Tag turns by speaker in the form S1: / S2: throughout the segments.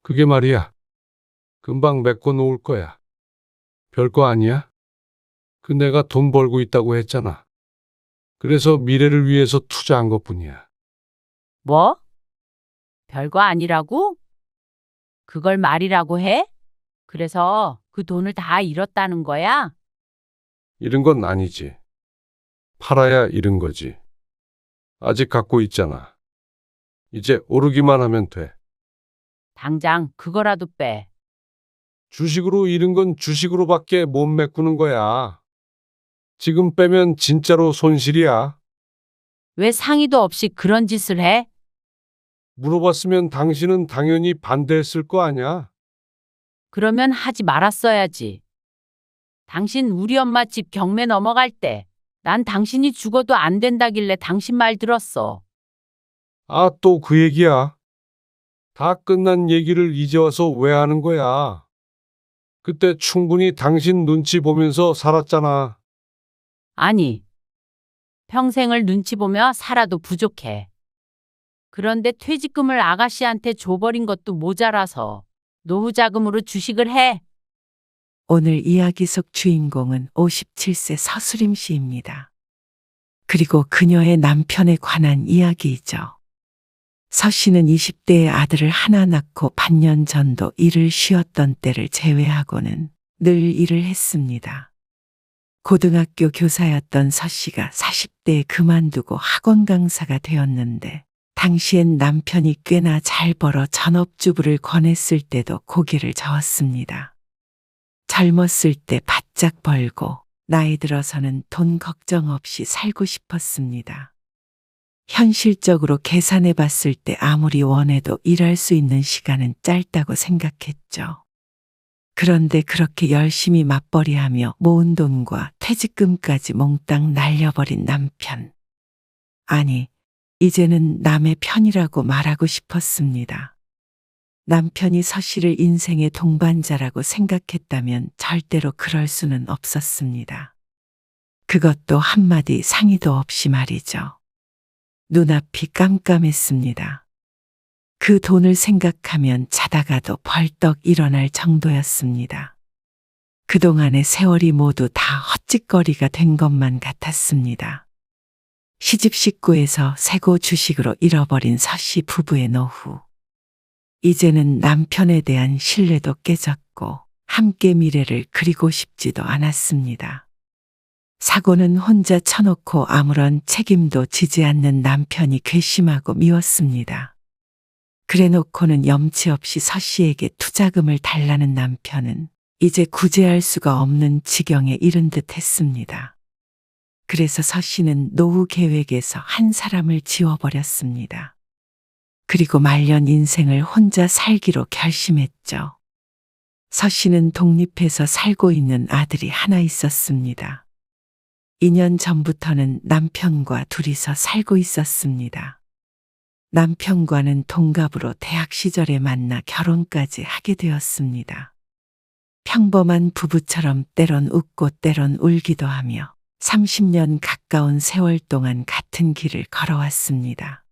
S1: 그게 말이야. 금방 메꿔 놓을 거야. 별거 아니야? 내가 돈 벌고 있다고 했잖아. 그래서 미래를 위해서 투자한 것뿐이야.
S2: 뭐? 별거 아니라고? 그걸 말이라고 해? 그래서 그 돈을 다 잃었다는 거야?
S1: 잃은 건 아니지. 팔아야 잃은 거지. 아직 갖고 있잖아. 이제 오르기만 하면 돼.
S2: 당장 그거라도 빼.
S1: 주식으로 잃은 건 주식으로밖에 못 메꾸는 거야. 지금 빼면 진짜로 손실이야.
S2: 왜 상의도 없이 그런 짓을 해?
S1: 물어봤으면 당신은 당연히 반대했을 거 아니야.
S2: 그러면 하지 말았어야지. 당신 우리 엄마 집 경매 넘어갈 때 난 당신이 죽어도 안 된다길래 당신 말 들었어.
S1: 아, 또 그 얘기야. 다 끝난 얘기를 이제 와서 왜 하는 거야? 그때 충분히 당신 눈치 보면서 살았잖아.
S2: 아니, 평생을 눈치 보며 살아도 부족해. 그런데 퇴직금을 아가씨한테 줘버린 것도 모자라서 노후 자금으로 주식을 해.
S3: 오늘 이야기 속 주인공은 57세 서수림 씨입니다. 그리고 그녀의 남편에 관한 이야기이죠. 서 씨는 20대의 아들을 하나 낳고 반년 전도 일을 쉬었던 때를 제외하고는 늘 일을 했습니다. 고등학교 교사였던 서 씨가 40대에 그만두고 학원 강사가 되었는데 당시엔 남편이 꽤나 잘 벌어 전업주부를 권했을 때도 고개를 저었습니다. 젊었을 때 바짝 벌고 나이 들어서는 돈 걱정 없이 살고 싶었습니다. 현실적으로 계산해 봤을 때 아무리 원해도 일할 수 있는 시간은 짧다고 생각했죠. 그런데 그렇게 열심히 맞벌이하며 모은 돈과 퇴직금까지 몽땅 날려버린 남편. 아니, 이제는 남의 편이라고 말하고 싶었습니다. 남편이 서 씨를 인생의 동반자라고 생각했다면 절대로 그럴 수는 없었습니다. 그것도 한마디 상의도 없이 말이죠. 눈앞이 깜깜했습니다. 그 돈을 생각하면 자다가도 벌떡 일어날 정도였습니다. 그동안의 세월이 모두 다 헛짓거리가 된 것만 같았습니다. 시집 식구에서 세고 주식으로 잃어버린 서 씨 부부의 노후. 이제는 남편에 대한 신뢰도 깨졌고 함께 미래를 그리고 싶지도 않았습니다. 사고는 혼자 쳐놓고 아무런 책임도 지지 않는 남편이 괘씸하고 미웠습니다. 그래놓고는 염치 없이 서 씨에게 투자금을 달라는 남편은 이제 구제할 수가 없는 지경에 이른 듯 했습니다. 그래서 서 씨는 노후 계획에서 한 사람을 지워버렸습니다. 그리고 말년 인생을 혼자 살기로 결심했죠. 서 씨는 독립해서 살고 있는 아들이 하나 있었습니다. 2년 전부터는 남편과 둘이서 살고 있었습니다. 남편과는 동갑으로 대학 시절에 만나 결혼까지 하게 되었습니다. 평범한 부부처럼 때론 웃고 때론 울기도 하며 30년 가까운 세월 동안 같은 길을 걸어왔습니다.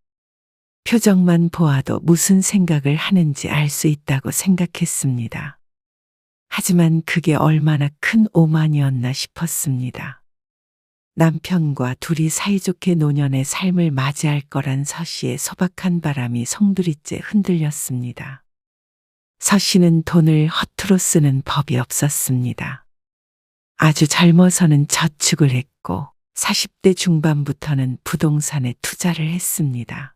S3: 표정만 보아도 무슨 생각을 하는지 알 수 있다고 생각했습니다. 하지만 그게 얼마나 큰 오만이었나 싶었습니다. 남편과 둘이 사이좋게 노년의 삶을 맞이할 거란 서 씨의 소박한 바람이 송두리째 흔들렸습니다. 서 씨는 돈을 허투루 쓰는 법이 없었습니다. 아주 젊어서는 저축을 했고 40대 중반부터는 부동산에 투자를 했습니다.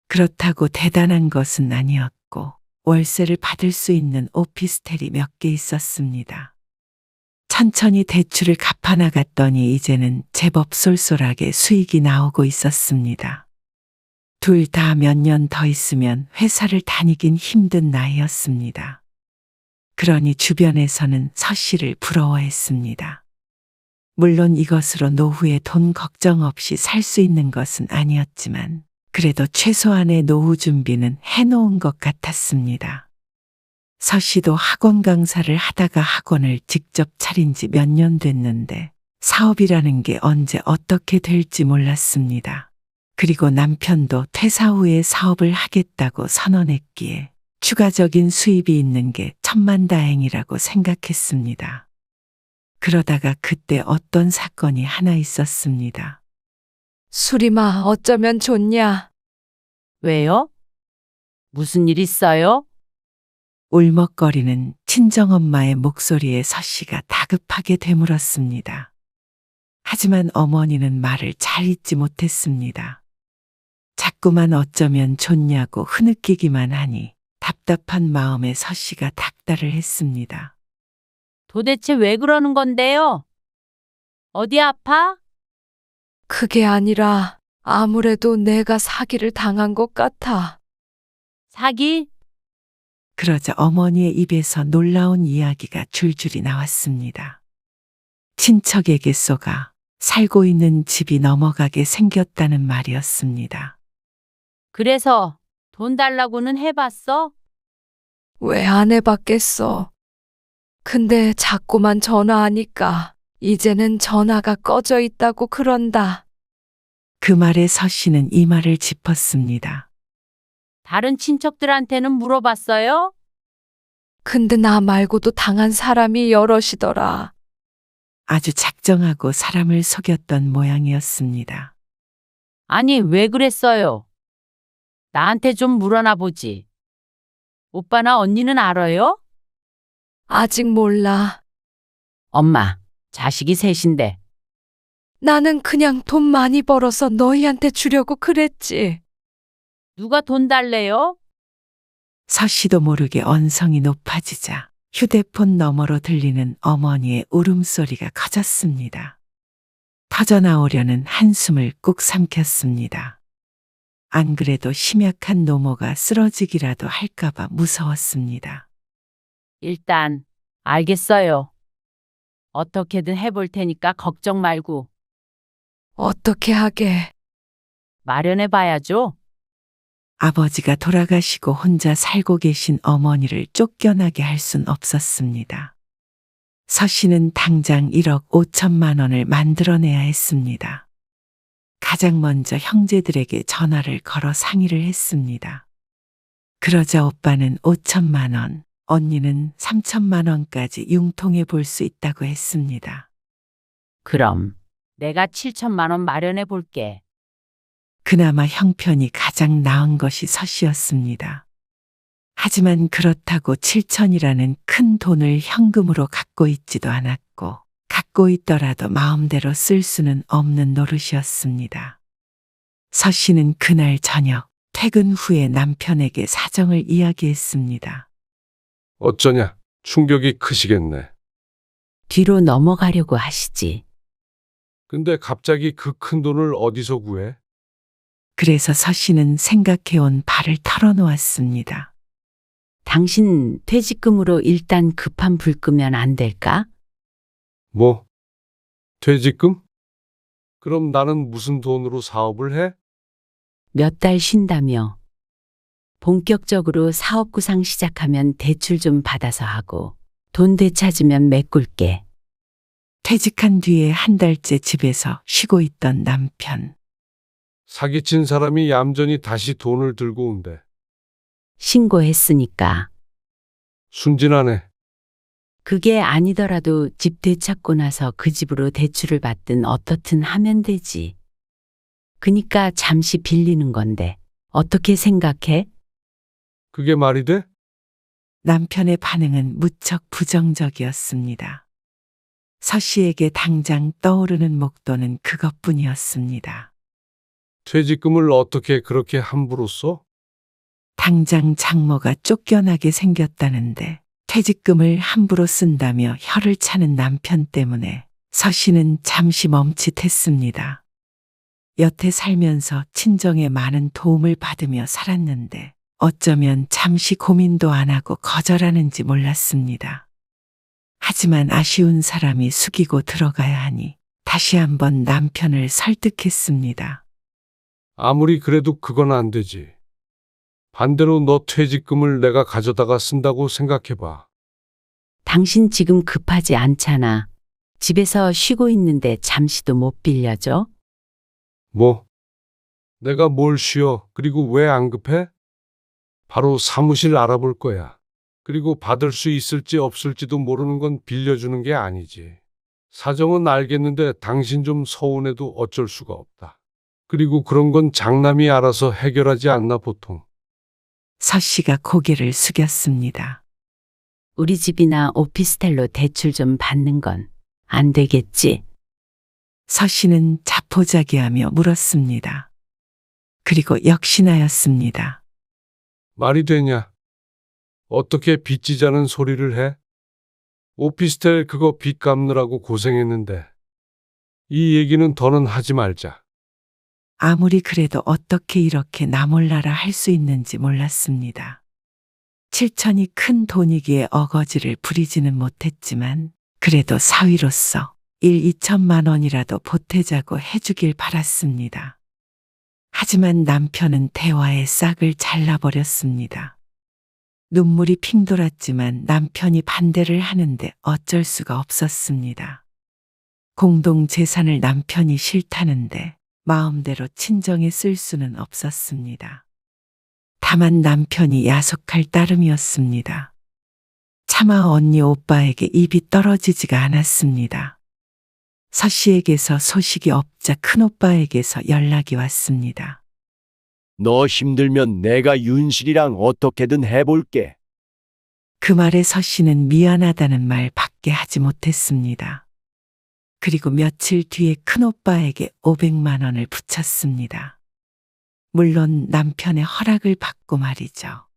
S3: 그렇다고 대단한 것은 아니었고 월세를 받을 수 있는 오피스텔이 몇 개 있었습니다. 천천히 대출을 갚아나갔더니 이제는 제법 쏠쏠하게 수익이 나오고 있었습니다. 둘 다 몇 년 더 있으면 회사를 다니긴 힘든 나이였습니다. 그러니 주변에서는 서 씨를 부러워했습니다. 물론 이것으로 노후에 돈 걱정 없이 살 수 있는 것은 아니었지만 그래도 최소한의 노후 준비는 해놓은 것 같았습니다. 서 씨도 학원 강사를 하다가 학원을 직접 차린 지 몇 년 됐는데 사업이라는 게 언제 어떻게 될지 몰랐습니다. 그리고 남편도 퇴사 후에 사업을 하겠다고 선언했기에 추가적인 수입이 있는 게 천만다행이라고 생각했습니다. 그러다가 그때 어떤 사건이 하나 있었습니다.
S4: 수림아, 어쩌면 좋냐?
S2: 왜요? 무슨 일 있어요?
S3: 울먹거리는 친정엄마의 목소리에 서씨가 다급하게 되물었습니다. 하지만 어머니는 말을 잘 잇지 못했습니다. 자꾸만 어쩌면 좋냐고 흐느끼기만 하니 답답한 마음에 서씨가 닥달을 했습니다.
S2: 도대체 왜 그러는 건데요? 어디 아파?
S4: 그게 아니라 아무래도 내가 사기를 당한 것 같아.
S2: 사기?
S3: 그러자 어머니의 입에서 놀라운 이야기가 줄줄이 나왔습니다. 친척에게 쏘가 살고 있는 집이 넘어가게 생겼다는 말이었습니다.
S2: 그래서 돈 달라고는 해봤어?
S4: 왜 안 해봤겠어? 근데 자꾸만 전화하니까 이제는 전화가 꺼져 있다고 그런다.
S3: 그 말에 서씨는 이마를 짚었습니다.
S2: 다른 친척들한테는 물어봤어요?
S4: 근데 나 말고도 당한 사람이 여럿이더라.
S3: 아주 작정하고 사람을 속였던 모양이었습니다.
S2: 아니, 왜 그랬어요? 나한테 좀 물어나 보지. 오빠나 언니는 알아요?
S4: 아직 몰라.
S2: 엄마, 자식이 셋인데.
S4: 나는 그냥 돈 많이 벌어서 너희한테 주려고 그랬지.
S2: 누가 돈 달래요?
S3: 서씨도 모르게 언성이 높아지자 휴대폰 너머로 들리는 어머니의 울음소리가 커졌습니다. 터져나오려는 한숨을 꾹 삼켰습니다. 안 그래도 심약한 노모가 쓰러지기라도 할까봐 무서웠습니다.
S2: 일단, 알겠어요. 어떻게든 해볼 테니까 걱정 말고
S4: 어떻게 하게?
S2: 마련해 봐야죠.
S3: 아버지가 돌아가시고 혼자 살고 계신 어머니를 쫓겨나게 할 순 없었습니다. 서씨는 당장 1억 5천만 원을 만들어내야 했습니다. 가장 먼저 형제들에게 전화를 걸어 상의를 했습니다. 그러자 오빠는 5천만 원, 언니는 3천만 원까지 융통해 볼 수 있다고 했습니다.
S2: 그럼 내가 7천만 원 마련해 볼게.
S3: 그나마 형편이 가장 나은 것이 서씨였습니다. 하지만 그렇다고 7천이라는 큰 돈을 현금으로 갖고 있지도 않았고 갖고 있더라도 마음대로 쓸 수는 없는 노릇이었습니다. 서씨는 그날 저녁 퇴근 후에 남편에게 사정을 이야기했습니다.
S1: 어쩌냐? 충격이 크시겠네.
S2: 뒤로 넘어가려고 하시지.
S1: 근데 갑자기 그 큰 돈을 어디서 구해?
S3: 그래서 서씨는 생각해온 바를 털어놓았습니다.
S2: 당신 퇴직금으로 일단 급한 불 끄면 안 될까?
S1: 뭐? 퇴직금? 그럼 나는 무슨 돈으로 사업을 해?
S2: 몇 달 쉰다며. 본격적으로 사업 구상 시작하면 대출 좀 받아서 하고 돈 되찾으면 메꿀게.
S3: 퇴직한 뒤에 한 달째 집에서 쉬고 있던 남편.
S1: 사기친 사람이 얌전히 다시 돈을 들고 온대.
S2: 신고했으니까.
S1: 순진하네.
S2: 그게 아니더라도 집 되찾고 나서 그 집으로 대출을 받든 어떻든 하면 되지. 그니까 잠시 빌리는 건데 어떻게 생각해?
S1: 그게 말이 돼?
S3: 남편의 반응은 무척 부정적이었습니다. 서씨에게 당장 떠오르는 목돈은 그것뿐이었습니다.
S1: 퇴직금을 어떻게 그렇게 함부로 써?
S3: 당장 장모가 쫓겨나게 생겼다는데 퇴직금을 함부로 쓴다며 혀를 차는 남편 때문에 서씨는 잠시 멈칫했습니다. 여태 살면서 친정의 많은 도움을 받으며 살았는데 어쩌면 잠시 고민도 안 하고 거절하는지 몰랐습니다. 하지만 아쉬운 사람이 숙이고 들어가야 하니 다시 한번 남편을 설득했습니다.
S1: 아무리 그래도 그건 안 되지. 반대로 너 퇴직금을 내가 가져다가 쓴다고 생각해봐.
S2: 당신 지금 급하지 않잖아. 집에서 쉬고 있는데 잠시도 못 빌려줘?
S1: 뭐? 내가 뭘 쉬어? 그리고 왜 안 급해? 바로 사무실 알아볼 거야. 그리고 받을 수 있을지 없을지도 모르는 건 빌려주는 게 아니지. 사정은 알겠는데 당신 좀 서운해도 어쩔 수가 없다. 그리고 그런 건 장남이 알아서 해결하지 않나 보통.
S3: 서 씨가 고개를 숙였습니다.
S2: 우리 집이나 오피스텔로 대출 좀 받는 건 안 되겠지?
S3: 서 씨는 자포자기하며 물었습니다. 그리고 역시나였습니다.
S1: 말이 되냐? 어떻게 빚지자는 소리를 해? 오피스텔 그거 빚 갚느라고 고생했는데. 이 얘기는 더는 하지 말자.
S3: 아무리 그래도 어떻게 이렇게 나몰라라 할 수 있는지 몰랐습니다. 7천이 큰 돈이기에 어거지를 부리지는 못했지만 그래도 사위로서 2천만 원이라도 보태자고 해주길 바랐습니다. 하지만 남편은 대화의 싹을 잘라버렸습니다. 눈물이 핑 돌았지만 남편이 반대를 하는데 어쩔 수가 없었습니다. 공동 재산을 남편이 싫다는데 마음대로 친정에 쓸 수는 없었습니다. 다만 남편이 야속할 따름이었습니다. 차마 언니 오빠에게 입이 떨어지지가 않았습니다. 서 씨에게서 소식이 없자 큰오빠에게서 연락이 왔습니다.
S5: 너 힘들면 내가 윤실이랑 어떻게든 해볼게.
S3: 그 말에 서 씨는 미안하다는 말밖에 하지 못했습니다. 그리고 며칠 뒤에 큰오빠에게 500만 원을 붙였습니다. 물론 남편의 허락을 받고 말이죠.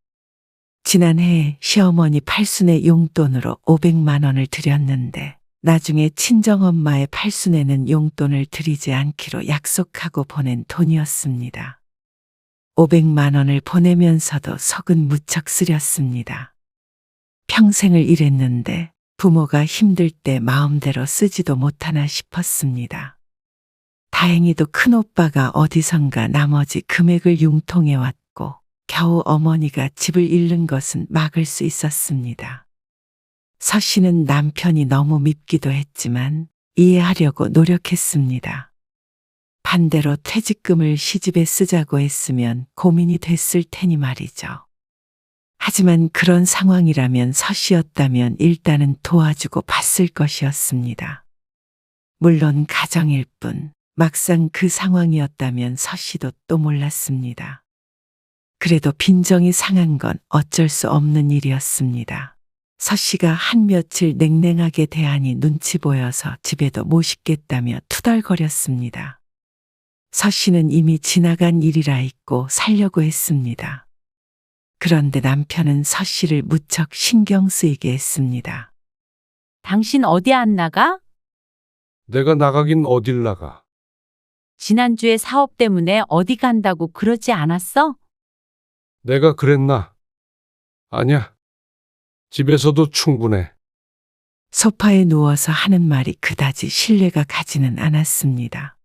S3: 지난해 시어머니 팔순의 용돈으로 500만 원을 드렸는데 나중에 친정엄마의 팔순에는 용돈을 드리지 않기로 약속하고 보낸 돈이었습니다. 500만 원을 보내면서도 속은 무척 쓰렸습니다. 평생을 일했는데 부모가 힘들 때 마음대로 쓰지도 못하나 싶었습니다. 다행히도 큰오빠가 어디선가 나머지 금액을 융통해 왔고 겨우 어머니가 집을 잃는 것은 막을 수 있었습니다. 서 씨는 남편이 너무 밉기도 했지만 이해하려고 노력했습니다. 반대로 퇴직금을 시집에 쓰자고 했으면 고민이 됐을 테니 말이죠. 하지만 그런 상황이라면 서 씨였다면 일단은 도와주고 봤을 것이었습니다. 물론 가정일 뿐 막상 그 상황이었다면 서 씨도 또 몰랐습니다. 그래도 빈정이 상한 건 어쩔 수 없는 일이었습니다. 서 씨가 한 며칠 냉랭하게 대하니 눈치 보여서 집에도 모시겠다며 투덜거렸습니다. 서 씨는 이미 지나간 일이라 잊고 살려고 했습니다. 그런데 남편은 서 씨를 무척 신경 쓰이게 했습니다.
S2: 당신 어디 안 나가?
S1: 내가 나가긴 어딜 나가.
S2: 지난주에 사업 때문에 어디 간다고 그러지 않았어?
S1: 내가 그랬나? 아니야. 집에서도 충분해.
S3: 소파에 누워서 하는 말이 그다지 신뢰가 가지는 않았습니다.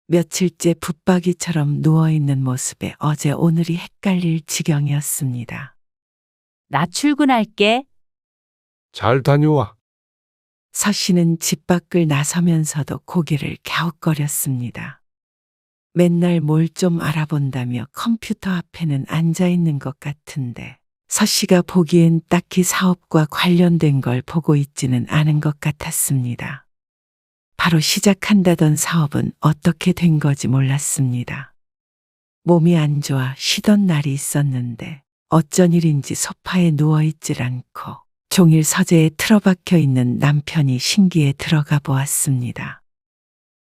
S3: 며칠째 붙박이처럼 누워있는 모습에 어제 오늘이 헷갈릴 지경이었습니다.
S2: 나 출근할게.
S1: 잘 다녀와.
S3: 서 씨는 집 밖을 나서면서도 고개를 갸웃거렸습니다. 맨날 뭘 좀 알아본다며 컴퓨터 앞에는 앉아 있는 것 같은데 서 씨가 보기엔 딱히 사업과 관련된 걸 보고 있지는 않은 것 같았습니다. 바로 시작한다던 사업은 어떻게 된 거지 몰랐습니다. 몸이 안 좋아 쉬던 날이 있었는데 어쩐 일인지 소파에 누워있질 않고 종일 서재에 틀어박혀 있는 남편이 신기해 들어가 보았습니다.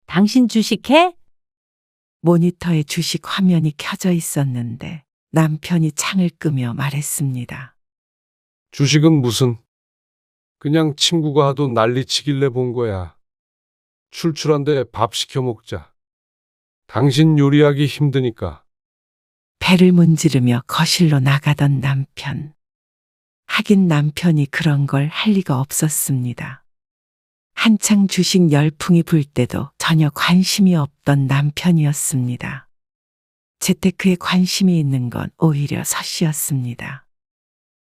S2: 당신 주식해?
S3: 모니터에 주식 화면이 켜져 있었는데 남편이 창을 끄며 말했습니다.
S1: 주식은 무슨? 그냥 친구가 하도 난리치길래 본 거야. 출출한데 밥 시켜 먹자. 당신 요리하기 힘드니까.
S3: 배를 문지르며 거실로 나가던 남편. 하긴 남편이 그런 걸 할 리가 없었습니다. 한창 주식 열풍이 불 때도 전혀 관심이 없던 남편이었습니다. 재테크에 관심이 있는 건 오히려 서 씨였습니다.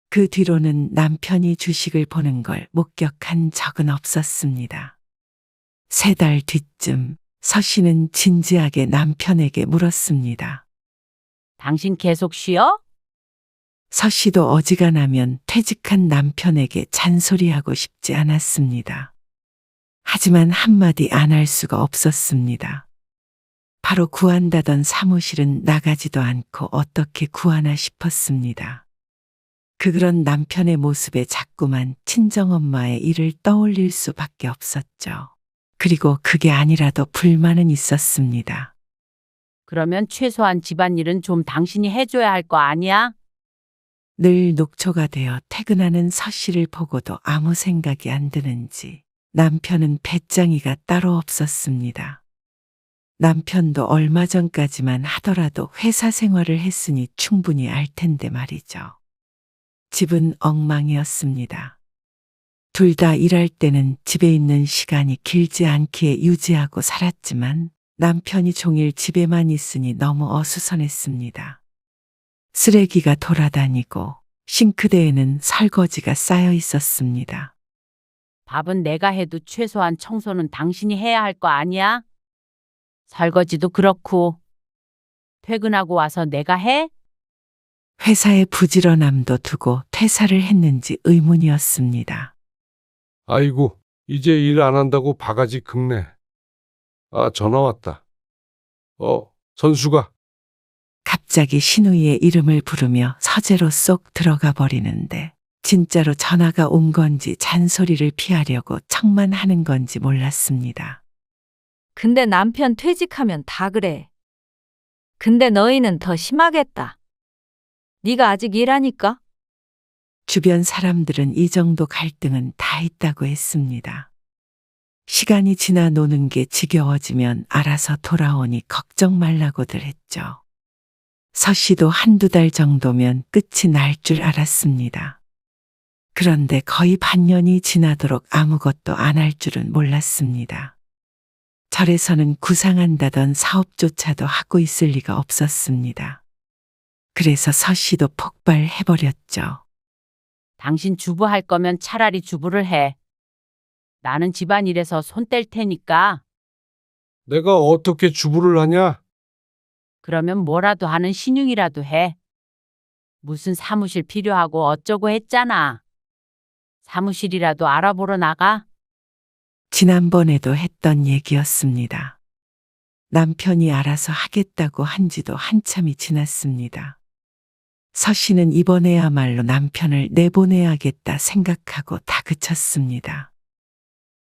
S3: 그 뒤로는 남편이 주식을 보는 걸 목격한 적은 없었습니다. 3달 뒤쯤 서 씨는 진지하게 남편에게 물었습니다.
S2: 당신 계속 쉬어?
S3: 서 씨도 어지간하면 퇴직한 남편에게 잔소리하고 싶지 않았습니다. 하지만 한마디 안 할 수가 없었습니다. 바로 구한다던 사무실은 나가지도 않고 어떻게 구하나 싶었습니다. 그런 남편의 모습에 자꾸만 친정엄마의 일을 떠올릴 수밖에 없었죠. 그리고 그게 아니라도 불만은 있었습니다.
S2: 그러면 최소한 집안일은 좀 당신이 해줘야 할 거 아니야?
S3: 늘 녹초가 되어 퇴근하는 서 씨를 보고도 아무 생각이 안 드는지 남편은 배짱이가 따로 없었습니다. 남편도 얼마 전까지만 하더라도 회사 생활을 했으니 충분히 알 텐데 말이죠. 집은 엉망이었습니다. 둘 다 일할 때는 집에 있는 시간이 길지 않기에 유지하고 살았지만 남편이 종일 집에만 있으니 너무 어수선했습니다. 쓰레기가 돌아다니고 싱크대에는 설거지가 쌓여 있었습니다.
S2: 밥은 내가 해도 최소한 청소는 당신이 해야 할 거 아니야? 설거지도 그렇고. 퇴근하고 와서 내가 해?
S3: 회사의 부지런함도 두고 퇴사를 했는지 의문이었습니다.
S1: 아이고, 이제 일 안 한다고 바가지 긁네. 아, 전화 왔다. 선수가.
S3: 갑자기 신우이의 이름을 부르며 서재로 쏙 들어가 버리는데 진짜로 전화가 온 건지 잔소리를 피하려고 척만 하는 건지 몰랐습니다.
S4: 근데 남편 퇴직하면 다 그래. 근데 너희는 더 심하겠다. 네가 아직 일하니까?
S3: 주변 사람들은 이 정도 갈등은 다 있다고 했습니다. 시간이 지나 노는 게 지겨워지면 알아서 돌아오니 걱정 말라고들 했죠. 서 씨도 한두 달 정도면 끝이 날 줄 알았습니다. 그런데 거의 반년이 지나도록 아무것도 안 할 줄은 몰랐습니다. 절에서는 구상한다던 사업조차도 하고 있을 리가 없었습니다. 그래서 서 씨도 폭발해버렸죠.
S2: 당신 주부 할 거면 차라리 주부를 해. 나는 집안일에서 손 뗄 테니까.
S1: 내가 어떻게 주부를 하냐?
S2: 그러면 뭐라도 하는 신용이라도 해. 무슨 사무실 필요하고 어쩌고 했잖아. 사무실이라도 알아보러 나가.
S3: 지난번에도 했던 얘기였습니다. 남편이 알아서 하겠다고 한 지도 한참이 지났습니다. 서 씨는 이번에야말로 남편을 내보내야겠다 생각하고 다그쳤습니다.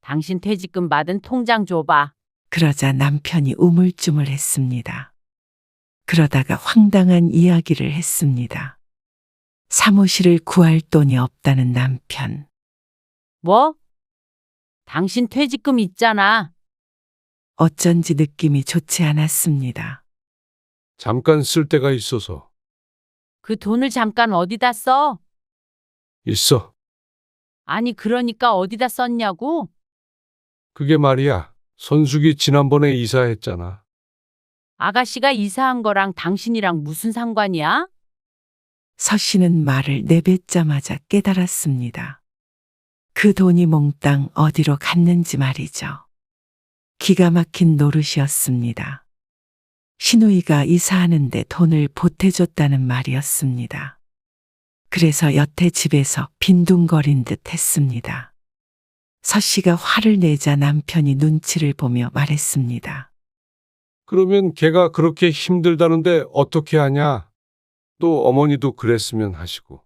S2: 당신 퇴직금 받은 통장 줘봐.
S3: 그러자 남편이 우물쭈물했습니다. 그러다가 황당한 이야기를 했습니다. 사무실을 구할 돈이 없다는 남편.
S2: 뭐? 당신 퇴직금 있잖아.
S3: 어쩐지 느낌이 좋지 않았습니다.
S1: 잠깐 쓸 데가 있어서.
S2: 그 돈을 잠깐 어디다 써?
S1: 있어.
S2: 아니 그러니까 어디다 썼냐고?
S1: 그게 말이야. 선숙이 지난번에 이사했잖아.
S2: 아가씨가 이사한 거랑 당신이랑 무슨 상관이야?
S3: 서 씨는 말을 내뱉자마자 깨달았습니다. 그 돈이 몽땅 어디로 갔는지 말이죠. 기가 막힌 노릇이었습니다. 신우이가 이사하는데 돈을 보태줬다는 말이었습니다. 그래서 여태 집에서 빈둥거린 듯 했습니다. 서 씨가 화를 내자 남편이 눈치를 보며 말했습니다.
S1: 그러면 걔가 그렇게 힘들다는데 어떻게 하냐? 또 어머니도 그랬으면 하시고.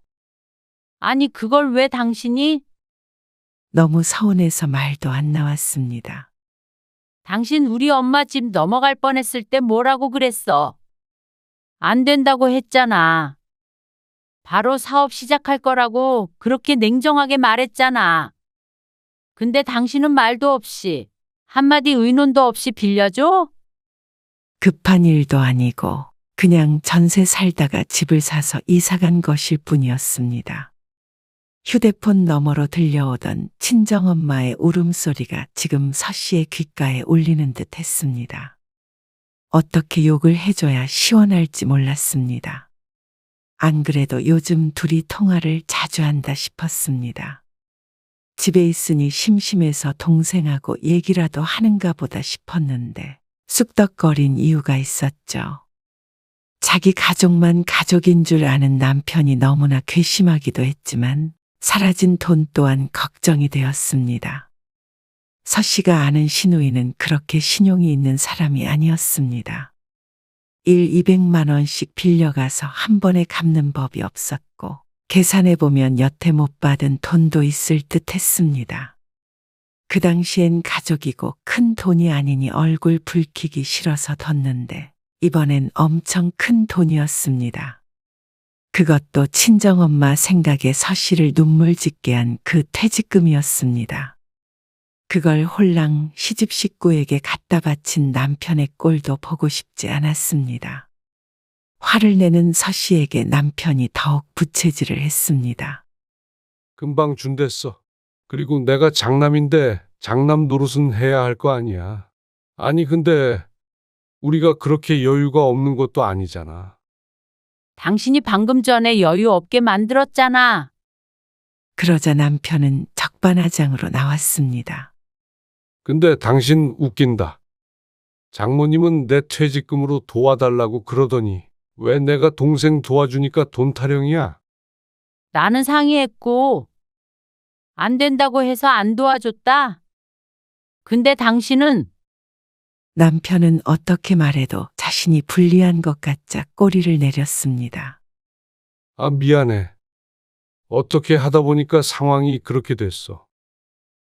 S2: 아니 그걸 왜 당신이?
S3: 너무 서운해서 말도 안 나왔습니다.
S2: 당신 우리 엄마 집 넘어갈 뻔했을 때 뭐라고 그랬어? 안 된다고 했잖아. 바로 사업 시작할 거라고 그렇게 냉정하게 말했잖아. 근데 당신은 말도 없이 한마디 의논도 없이 빌려줘?
S3: 급한 일도 아니고 그냥 전세 살다가 집을 사서 이사 간 것일 뿐이었습니다. 휴대폰 너머로 들려오던 친정엄마의 울음소리가 지금 서 씨의 귓가에 울리는 듯 했습니다. 어떻게 욕을 해줘야 시원할지 몰랐습니다. 안 그래도 요즘 둘이 통화를 자주 한다 싶었습니다. 집에 있으니 심심해서 동생하고 얘기라도 하는가 보다 싶었는데 쑥덕거린 이유가 있었죠. 자기 가족만 가족인 줄 아는 남편이 너무나 괘씸하기도 했지만 사라진 돈 또한 걱정이 되었습니다. 서 씨가 아는 신우이는 그렇게 신용이 있는 사람이 아니었습니다. 200만 원씩 빌려가서 한 번에 갚는 법이 없었고 계산해보면 여태 못 받은 돈도 있을 듯 했습니다. 그 당시엔 가족이고 큰 돈이 아니니 얼굴 붉히기 싫어서 뒀는데 이번엔 엄청 큰 돈이었습니다. 그것도 친정엄마 생각에 서 씨를 눈물 짓게 한 그 퇴직금이었습니다. 그걸 홀랑 시집 식구에게 갖다 바친 남편의 꼴도 보고 싶지 않았습니다. 화를 내는 서 씨에게 남편이 더욱 부채질을 했습니다.
S1: 금방 준댔어. 그리고 내가 장남인데 장남 노릇은 해야 할 거 아니야. 아니, 근데 우리가 그렇게 여유가 없는 것도 아니잖아.
S2: 당신이 방금 전에 여유 없게 만들었잖아.
S3: 그러자 남편은 적반하장으로 나왔습니다.
S1: 근데 당신 웃긴다. 장모님은 내 퇴직금으로 도와달라고 그러더니 왜 내가 동생 도와주니까 돈 타령이야?
S2: 나는 상의했고 안 된다고 해서 안 도와줬다. 근데 당신은
S3: 남편은 어떻게 말해도 자신이 불리한 것 같자 꼬리를 내렸습니다.
S1: 아, 미안해. 어떻게 하다 보니까 상황이 그렇게 됐어.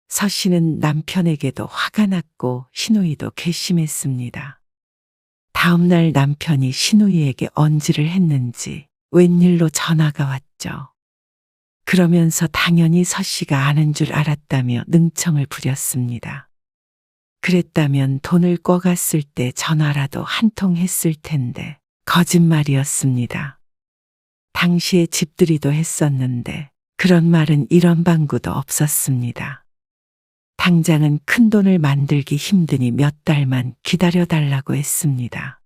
S3: 서 씨는 남편에게도 화가 났고 신우이도 괘씸했습니다. 다음 날 남편이 신우이에게 언질을 했는지 웬일로 전화가 왔죠. 그러면서 당연히 서 씨가 아는 줄 알았다며 능청을 부렸습니다. 그랬다면 돈을 꿔갔을 때 전화라도 한 통 했을 텐데 거짓말이었습니다. 당시에 집들이도 했었는데 그런 말은 이런 방구도 없었습니다. 당장은 큰 돈을 만들기 힘드니 몇 달만 기다려달라고 했습니다.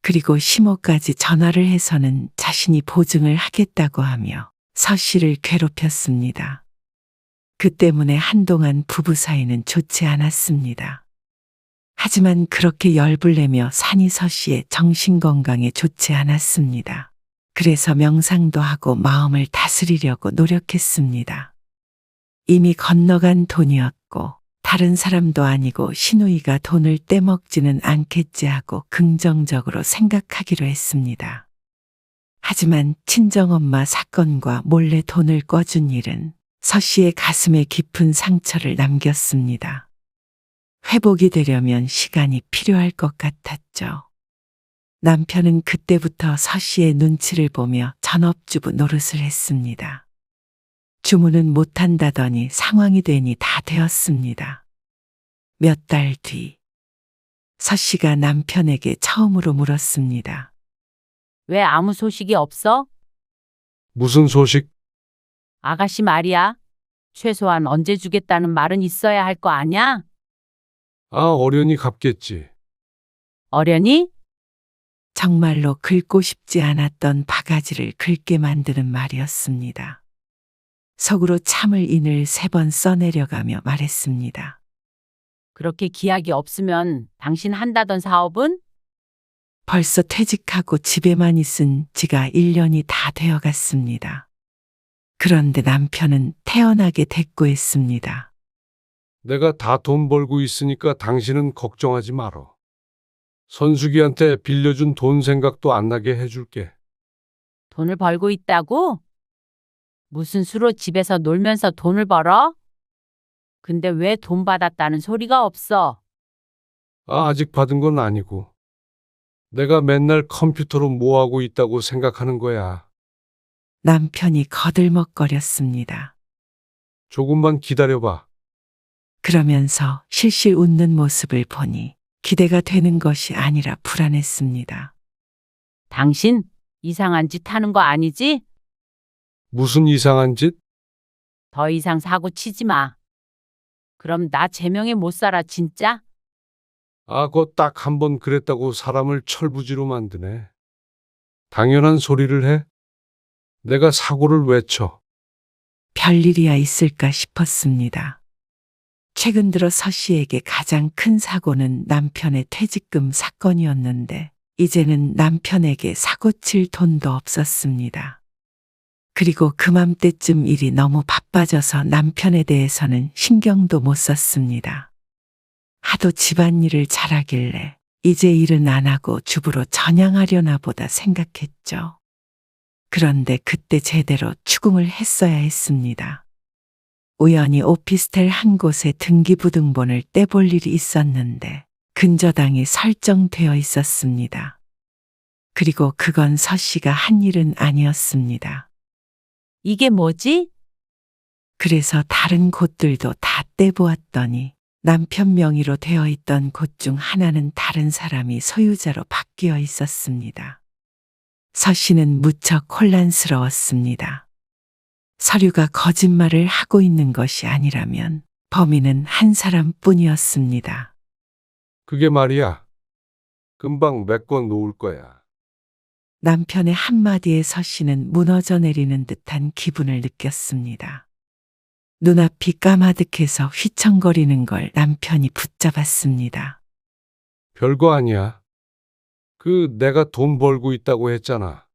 S3: 그리고 시모까지 전화를 해서는 자신이 보증을 하겠다고 하며 서 씨를 괴롭혔습니다. 그 때문에 한동안 부부 사이는 좋지 않았습니다. 하지만 그렇게 열불 내며 산이 서 씨의 정신건강에 좋지 않았습니다. 그래서 명상도 하고 마음을 다스리려고 노력했습니다. 이미 건너간 돈이었고 다른 사람도 아니고 신우이가 돈을 떼먹지는 않겠지 하고 긍정적으로 생각하기로 했습니다. 하지만 친정엄마 사건과 몰래 돈을 꿔준 일은 서 씨의 가슴에 깊은 상처를 남겼습니다. 회복이 되려면 시간이 필요할 것 같았죠. 남편은 그때부터 서 씨의 눈치를 보며 전업주부 노릇을 했습니다. 주문은 못한다더니 상황이 되니 다 되었습니다. 몇 달 뒤, 서 씨가 남편에게 처음으로 물었습니다.
S2: 왜 아무 소식이 없어?
S1: 무슨 소식?
S2: 아가씨 말이야. 최소한 언제 주겠다는 말은 있어야 할 거 아냐?
S1: 아, 어련히 갚겠지.
S2: 어련히?
S3: 정말로 긁고 싶지 않았던 바가지를 긁게 만드는 말이었습니다. 속으로 참을 인을 3번 써내려가며 말했습니다.
S2: 그렇게 기약이 없으면 당신 한다던 사업은?
S3: 벌써 퇴직하고 집에만 있은 지가 1년이 다 되어갔습니다. 그런데 남편은 태연하게 대꾸했습니다.
S1: 내가 다 돈 벌고 있으니까 당신은 걱정하지 말어. 선숙이한테 빌려준 돈 생각도 안 나게 해줄게.
S2: 돈을 벌고 있다고? 무슨 수로 집에서 놀면서 돈을 벌어? 근데 왜 돈 받았다는 소리가 없어?
S1: 아, 아직 받은 건 아니고. 내가 맨날 컴퓨터로 뭐 하고 있다고 생각하는 거야.
S3: 남편이 거들먹거렸습니다.
S1: 조금만 기다려봐.
S3: 그러면서 실실 웃는 모습을 보니 기대가 되는 것이 아니라 불안했습니다.
S2: 당신 이상한 짓 하는 거 아니지?
S1: 무슨 이상한 짓?
S2: 더 이상 사고 치지 마. 그럼 나 제명에 못 살아 진짜?
S1: 아, 그거 딱 한 번 그랬다고 사람을 철부지로 만드네. 당연한 소리를 해? 내가 사고를 왜 쳐?
S3: 별일이야 있을까 싶었습니다. 최근 들어 서 씨에게 가장 큰 사고는 남편의 퇴직금 사건이었는데 이제는 남편에게 사고칠 돈도 없었습니다. 그리고 그맘때쯤 일이 너무 바빠져서 남편에 대해서는 신경도 못 썼습니다. 하도 집안일을 잘하길래 이제 일은 안 하고 주부로 전향하려나 보다 생각했죠. 그런데 그때 제대로 추궁을 했어야 했습니다. 우연히 오피스텔 한 곳에 등기부등본을 떼볼 일이 있었는데 근저당이 설정되어 있었습니다. 그리고 그건 서 씨가 한 일은 아니었습니다.
S2: 이게 뭐지?
S3: 그래서 다른 곳들도 다 떼보았더니 남편 명의로 되어 있던 곳 중 하나는 다른 사람이 소유자로 바뀌어 있었습니다. 서 씨는 무척 혼란스러웠습니다. 서류가 거짓말을 하고 있는 것이 아니라면 범인은 한 사람뿐이었습니다.
S1: 그게 말이야. 금방 메꿔 놓을 거야.
S3: 남편의 한마디에 서 씨는 무너져 내리는 듯한 기분을 느꼈습니다. 눈앞이 까마득해서 휘청거리는 걸 남편이 붙잡았습니다.
S1: 별거 아니야. 내가 돈 벌고 있다고 했잖아.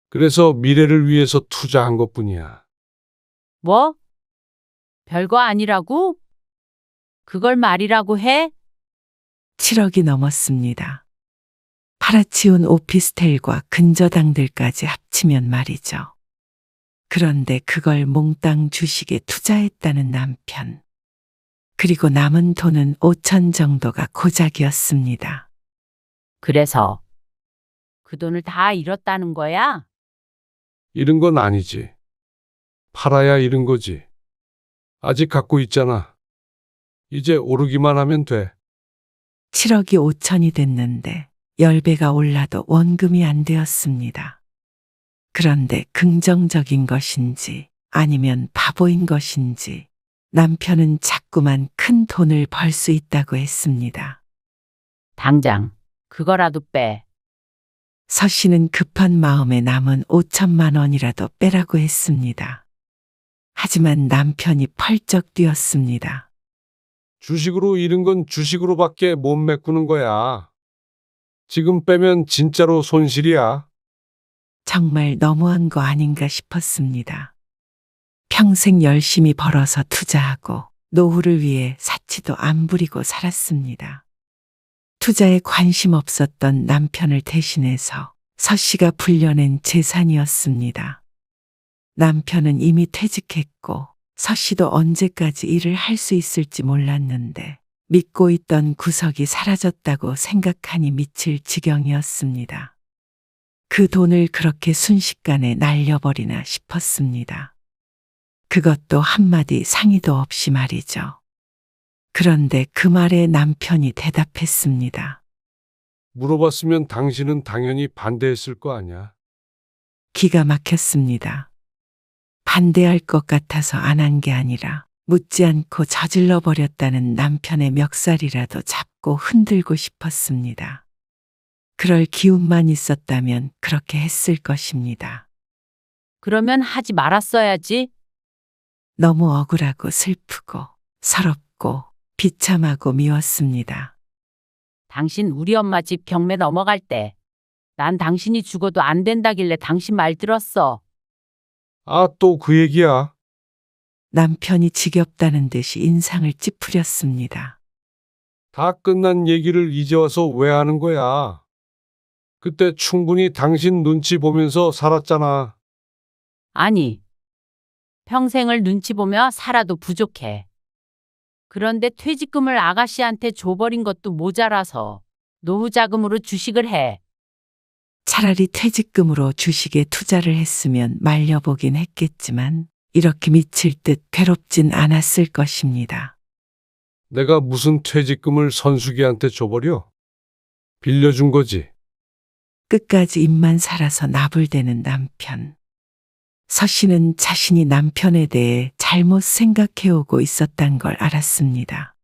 S1: 그래서 미래를 위해서 투자한 것뿐이야.
S2: 뭐? 별거 아니라고? 그걸 말이라고 해?
S3: 7억이 넘었습니다. 팔아치운 오피스텔과 근저당들까지 합치면 말이죠. 그런데 그걸 몽땅 주식에 투자했다는 남편. 그리고 남은 돈은 5천 정도가 고작이었습니다.
S2: 그래서 그 돈을 다 잃었다는 거야?
S1: 잃은 건 아니지. 팔아야 잃은 거지. 아직 갖고 있잖아. 이제 오르기만 하면 돼.
S3: 7억이 5천이 됐는데 10배가 올라도 원금이 안 되었습니다. 그런데 긍정적인 것인지 아니면 바보인 것인지 남편은 자꾸만 큰 돈을 벌 수 있다고 했습니다.
S2: 당장 그거라도 빼.
S3: 서 씨는 급한 마음에 남은 5천만 원이라도 빼라고 했습니다. 하지만 남편이 펄쩍 뛰었습니다.
S1: 주식으로 잃은 건 주식으로밖에 못 메꾸는 거야. 지금 빼면 진짜로 손실이야.
S3: 정말 너무한 거 아닌가 싶었습니다. 평생 열심히 벌어서 투자하고 노후를 위해 사치도 안 부리고 살았습니다. 투자에 관심 없었던 남편을 대신해서 서 씨가 불려낸 재산이었습니다. 남편은 이미 퇴직했고 서 씨도 언제까지 일을 할 수 있을지 몰랐는데 믿고 있던 구석이 사라졌다고 생각하니 미칠 지경이었습니다. 그 돈을 그렇게 순식간에 날려버리나 싶었습니다. 그것도 한마디 상의도 없이 말이죠. 그런데 그 말에 남편이 대답했습니다.
S1: 물어봤으면 당신은 당연히 반대했을 거 아니야.
S3: 기가 막혔습니다. 반대할 것 같아서 안 한 게 아니라 묻지 않고 저질러 버렸다는 남편의 멱살이라도 잡고 흔들고 싶었습니다. 그럴 기운만 있었다면 그렇게 했을 것입니다.
S2: 그러면 하지 말았어야지.
S3: 너무 억울하고 슬프고 서럽고 비참하고 미웠습니다.
S2: 당신 우리 엄마 집 경매 넘어갈 때 난 당신이 죽어도 안 된다길래 당신 말 들었어.
S1: 아, 또 그 얘기야.
S3: 남편이 지겹다는 듯이 인상을 찌푸렸습니다.
S1: 다 끝난 얘기를 이제 와서 왜 하는 거야? 그때 충분히 당신 눈치 보면서 살았잖아.
S2: 아니, 평생을 눈치 보며 살아도 부족해. 그런데 퇴직금을 아가씨한테 줘버린 것도 모자라서 노후 자금으로 주식을 해.
S3: 차라리 퇴직금으로 주식에 투자를 했으면 말려보긴 했겠지만 이렇게 미칠 듯 괴롭진 않았을 것입니다.
S1: 내가 무슨 퇴직금을 선수기한테 줘버려? 빌려준 거지.
S3: 끝까지 입만 살아서 나불대는 남편. 서 씨는 자신이 남편에 대해 잘못 생각해오고 있었단 걸 알았습니다.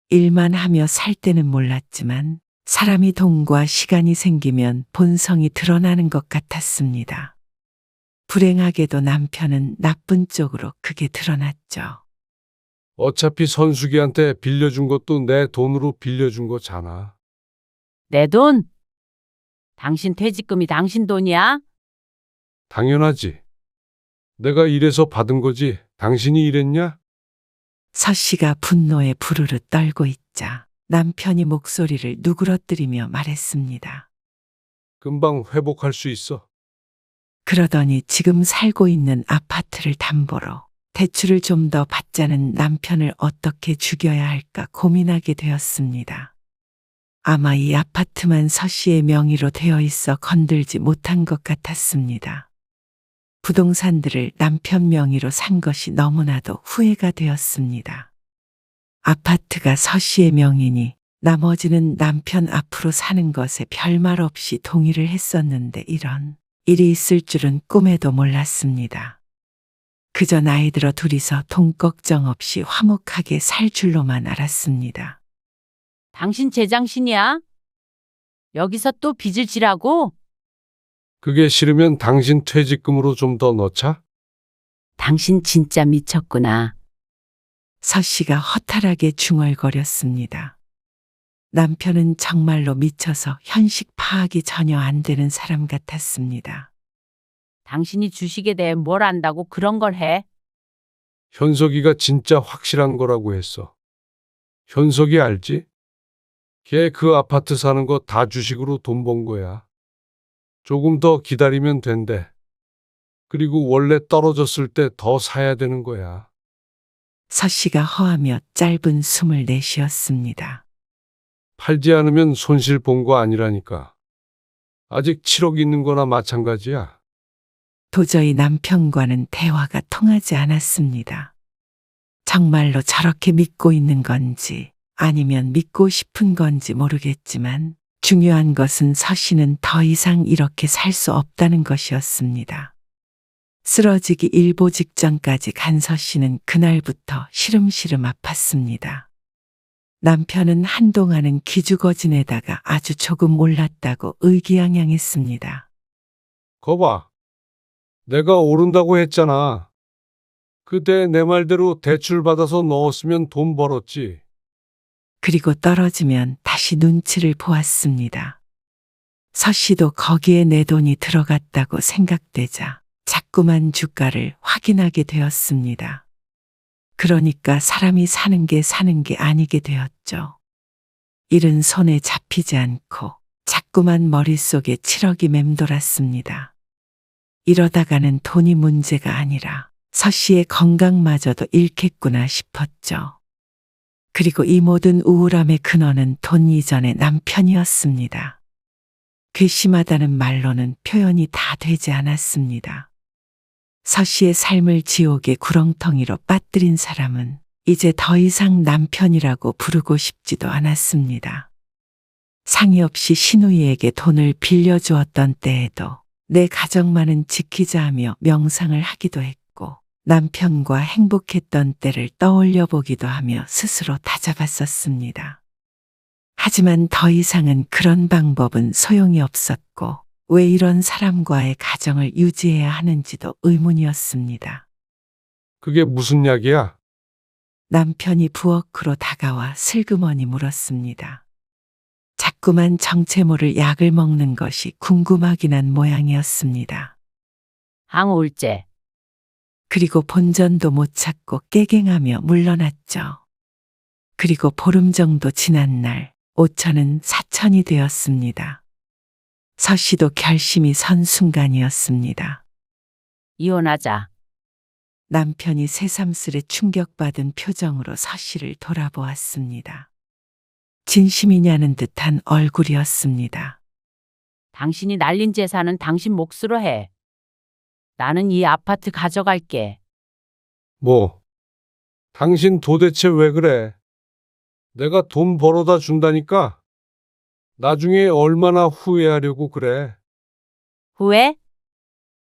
S3: 일만 하며 살 때는 몰랐지만 사람이 돈과 시간이 생기면 본성이 드러나는 것 같았습니다. 불행하게도 남편은 나쁜 쪽으로 크게 드러났죠.
S1: 어차피 선수기한테 빌려준 것도 내 돈으로 빌려준 거잖아.
S2: 내 돈? 당신 퇴직금이 당신 돈이야?
S1: 당연하지. 내가 일해서 받은 거지. 당신이 일했냐?
S3: 서 씨가 분노에 부르르 떨고 있자 남편이 목소리를 누그러뜨리며 말했습니다.
S1: 금방 회복할 수 있어.
S3: 그러더니 지금 살고 있는 아파트를 담보로 대출을 좀 더 받자는 남편을 어떻게 죽여야 할까 고민하게 되었습니다. 아마 이 아파트만 서 씨의 명의로 되어 있어 건들지 못한 것 같았습니다. 부동산들을 남편 명의로 산 것이 너무나도 후회가 되었습니다. 아파트가 서 씨의 명의니 나머지는 남편 앞으로 사는 것에 별말 없이 동의를 했었는데 이런 일이 있을 줄은 꿈에도 몰랐습니다. 그저 나이 들어 둘이서 돈 걱정 없이 화목하게 살 줄로만 알았습니다.
S2: 당신 제정신이야? 여기서 또 빚을 지라고?
S1: 그게 싫으면 당신 퇴직금으로 좀 더 넣자?
S2: 당신 진짜 미쳤구나.
S3: 서 씨가 허탈하게 중얼거렸습니다. 남편은 정말로 미쳐서 현식 파악이 전혀 안 되는 사람 같았습니다.
S2: 당신이 주식에 대해 뭘 안다고 그런 걸 해?
S1: 현석이가 진짜 확실한 거라고 했어. 현석이 알지? 걔 그 아파트 사는 거 다 주식으로 돈 번 거야. 조금 더 기다리면 된대. 그리고 원래 떨어졌을 때 더 사야 되는 거야.
S3: 서 씨가 허하며 짧은 숨을 내쉬었습니다.
S1: 팔지 않으면 손실 본 거 아니라니까. 아직 7억 있는 거나 마찬가지야.
S3: 도저히 남편과는 대화가 통하지 않았습니다. 정말로 저렇게 믿고 있는 건지 아니면 믿고 싶은 건지 모르겠지만 중요한 것은 서 씨는 더 이상 이렇게 살 수 없다는 것이었습니다. 쓰러지기 일보 직전까지 간 서 씨는 그날부터 시름시름 아팠습니다. 남편은 한동안은 기죽어지내다가 아주 조금 올랐다고 의기양양했습니다.
S1: 거봐. 내가 오른다고 했잖아. 그때 내 말대로 대출 받아서 넣었으면 돈 벌었지.
S3: 그리고 떨어지면 다시 눈치를 보았습니다. 서 씨도 거기에 내 돈이 들어갔다고 생각되자 자꾸만 주가를 확인하게 되었습니다. 그러니까 사람이 사는 게 아니게 되었죠. 일은 손에 잡히지 않고 자꾸만 머릿속에 7억이 맴돌았습니다. 이러다가는 돈이 문제가 아니라 서 씨의 건강마저도 잃겠구나 싶었죠. 그리고 이 모든 우울함의 근원은 돈 이전의 남편이었습니다. 괘씸하다는 말로는 표현이 다 되지 않았습니다. 서 씨의 삶을 지옥의 구렁텅이로 빠뜨린 사람은 이제 더 이상 남편이라고 부르고 싶지도 않았습니다. 상의 없이 신우이에게 돈을 빌려주었던 때에도 내 가정만은 지키자 하며 명상을 하기도 했고 남편과 행복했던 때를 떠올려 보기도 하며 스스로 다잡았었습니다. 하지만 더 이상은 그런 방법은 소용이 없었고 왜 이런 사람과의 가정을 유지해야 하는지도 의문이었습니다.
S1: 그게 무슨 약이야?
S3: 남편이 부엌으로 다가와 슬그머니 물었습니다. 자꾸만 정체 모를 약을 먹는 것이 궁금하긴 한 모양이었습니다.
S2: 항우울제.
S3: 그리고 본전도 못 찾고 깨갱하며 물러났죠. 그리고 보름 정도 지난 날 5천은 4천이 되었습니다. 서 씨도 결심이 선 순간이었습니다.
S2: 이혼하자.
S3: 남편이 새삼스레 충격받은 표정으로 서 씨를 돌아보았습니다. 진심이냐는 듯한 얼굴이었습니다.
S2: 당신이 날린 재산은 당신 몫으로 해. 나는 이 아파트 가져갈게.
S1: 뭐? 당신 도대체 왜 그래? 내가 돈 벌어다 준다니까? 나중에 얼마나 후회하려고 그래?
S2: 후회?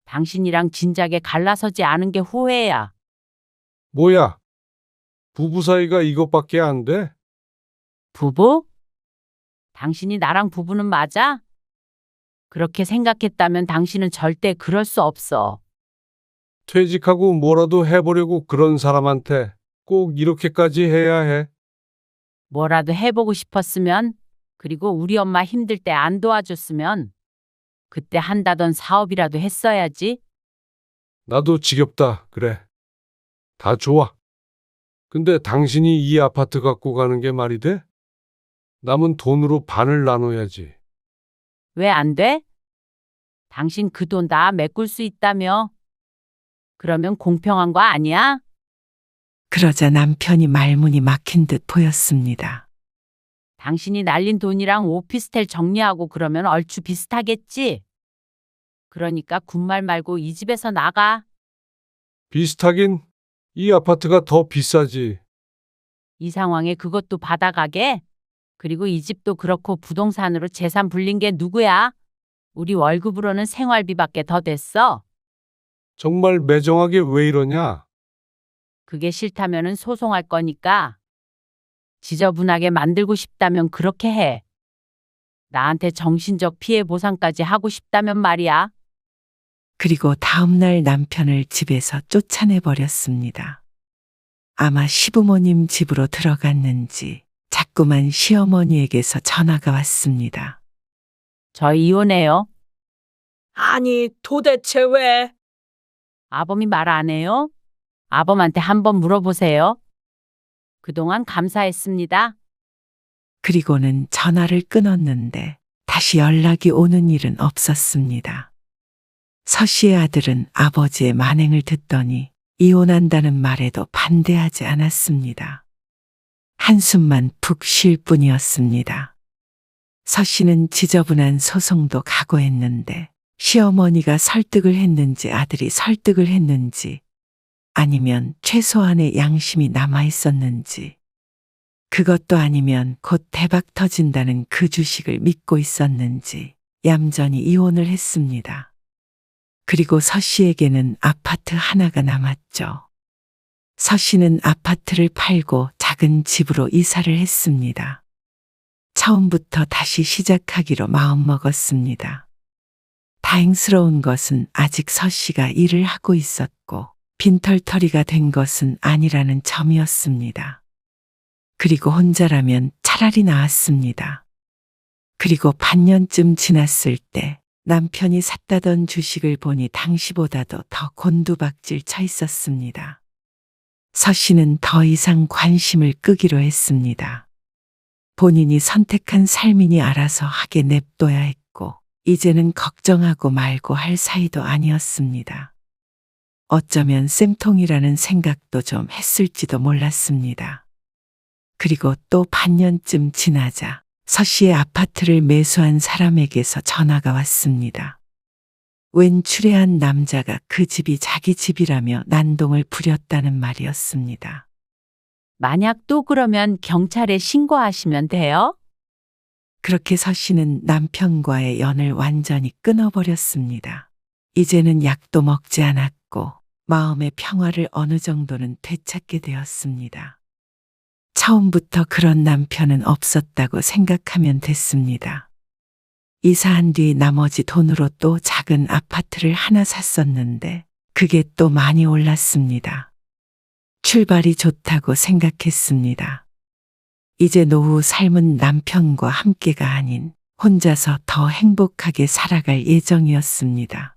S2: 당신이랑 진작에 갈라서지 않은 게 후회야.
S1: 뭐야? 부부 사이가 이것밖에 안 돼?
S2: 부부? 당신이 나랑 부부는 맞아? 그렇게 생각했다면 당신은 절대 그럴 수 없어.
S1: 퇴직하고 뭐라도 해보려고 그런 사람한테 꼭 이렇게까지 해야 해?
S2: 뭐라도 해보고 싶었으면, 그리고 우리 엄마 힘들 때 안 도와줬으면 그때 한다던 사업이라도 했어야지.
S1: 나도 지겹다. 그래. 다 좋아. 근데 당신이 이 아파트 갖고 가는 게 말이 돼? 남은 돈으로 반을 나눠야지.
S2: 왜 안 돼? 당신 그 돈 다 메꿀 수 있다며. 그러면 공평한 거 아니야?
S3: 그러자 남편이 말문이 막힌 듯 보였습니다.
S2: 당신이 날린 돈이랑 오피스텔 정리하고 그러면 얼추 비슷하겠지? 그러니까 군말 말고 이 집에서 나가.
S1: 비슷하긴 이 아파트가 더 비싸지.
S2: 이 상황에 그것도 받아가게? 그리고 이 집도 그렇고 부동산으로 재산 불린 게 누구야? 우리 월급으로는 생활비밖에 더 됐어.
S1: 정말 매정하게 왜 이러냐?
S2: 그게 싫다면은 소송할 거니까. 지저분하게 만들고 싶다면 그렇게 해. 나한테 정신적 피해 보상까지 하고 싶다면 말이야.
S3: 그리고 다음날 남편을 집에서 쫓아내 버렸습니다. 아마 시부모님 집으로 들어갔는지 자꾸만 시어머니에게서 전화가 왔습니다.
S2: 저 이혼해요.
S6: 아니, 도대체 왜?
S2: 아범이 말 안 해요? 아범한테 한번 물어보세요. 그동안 감사했습니다.
S3: 그리고는 전화를 끊었는데 다시 연락이 오는 일은 없었습니다. 서 씨의 아들은 아버지의 만행을 듣더니 이혼한다는 말에도 반대하지 않았습니다. 한숨만 푹 쉴 뿐이었습니다. 서 씨는 지저분한 소송도 각오했는데 시어머니가 설득을 했는지 아들이 설득을 했는지 아니면 최소한의 양심이 남아 있었는지 그것도 아니면 곧 대박 터진다는 그 주식을 믿고 있었는지 얌전히 이혼을 했습니다. 그리고 서 씨에게는 아파트 하나가 남았죠. 서 씨는 아파트를 팔고 작은 집으로 이사를 했습니다. 처음부터 다시 시작하기로 마음먹었습니다. 다행스러운 것은 아직 서 씨가 일을 하고 있었고 빈털터리가 된 것은 아니라는 점이었습니다. 그리고 혼자라면 차라리 나았습니다. 그리고 반년쯤 지났을 때 남편이 샀다던 주식을 보니 당시보다도 더 곤두박질 쳐 있었습니다. 서 씨는 더 이상 관심을 끄기로 했습니다. 본인이 선택한 삶이니 알아서 하게 냅둬야 했고 이제는 걱정하고 말고 할 사이도 아니었습니다. 어쩌면 쌤통이라는 생각도 좀 했을지도 몰랐습니다. 그리고 또 반년쯤 지나자 서 씨의 아파트를 매수한 사람에게서 전화가 왔습니다. 웬 추레한 남자가 그 집이 자기 집이라며 난동을 부렸다는 말이었습니다.
S2: 만약 또 그러면 경찰에 신고하시면 돼요?
S3: 그렇게 서 씨는 남편과의 연을 완전히 끊어버렸습니다. 이제는 약도 먹지 않았고 마음의 평화를 어느 정도는 되찾게 되었습니다. 처음부터 그런 남편은 없었다고 생각하면 됐습니다. 이사한 뒤 나머지 돈으로 또 작은 아파트를 하나 샀었는데 그게 또 많이 올랐습니다. 출발이 좋다고 생각했습니다. 이제 노후 삶은 남편과 함께가 아닌 혼자서 더 행복하게 살아갈 예정이었습니다.